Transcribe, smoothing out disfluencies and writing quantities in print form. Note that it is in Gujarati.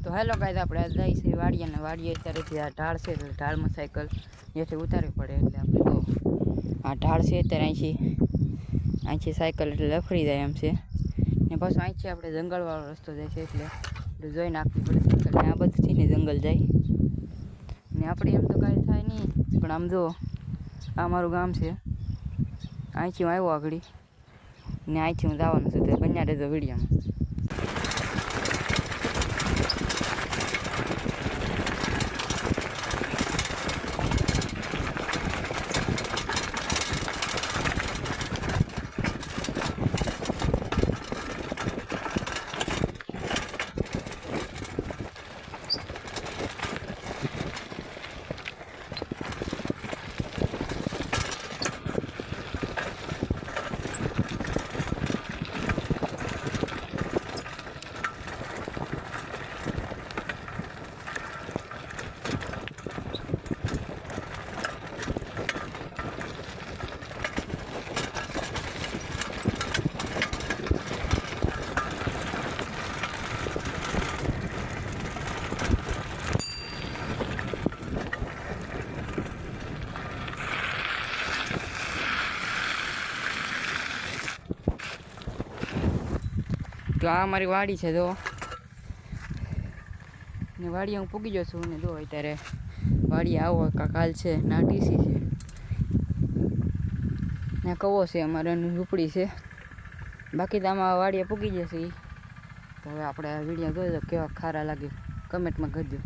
તો હેલો ગાઈસ, આપણે આ જઈ છે વાડીએ ને વાડીએ અત્યારેથી આ ઢાળ છે એટલે ઢાળમાં સાયકલ જેથી ઉતારવી પડે એટલે આપણે તો આ ઢાળ છે અત્યારે અહીંથી સાયકલ એટલે લફડી જાય એમ છે ને પાછું અહીંથી આપણે જંગલવાળો રસ્તો જાય છે એટલે જોઈ નાખવી પડે સાયકલ ને આ બધુંથી ને જંગલ જાય ને આપણે એમ તો કાંઈ થાય નહીં પણ આમ જો આ મારું ગામ છે અહીંથી હું આવ્યો આગળ ને અહીંથી હું જવાનું છું તો બન્યા રહેજો વિડીયોમાં. તો આ મારી વાડી છે જો ને વાડીએ હું પૂગી ગયો છું ને જો અત્યારે વાડીએ આવો કાલ છે ના ટીસી છે ને કવો છે અમારે ઝૂંપડી છે બાકી તો આમાં વાડીએ પૂગી જશે. તો હવે આપણે આ વિડીયો જોઈ કેવા ખારા લાગે કમેન્ટમાં કરજો.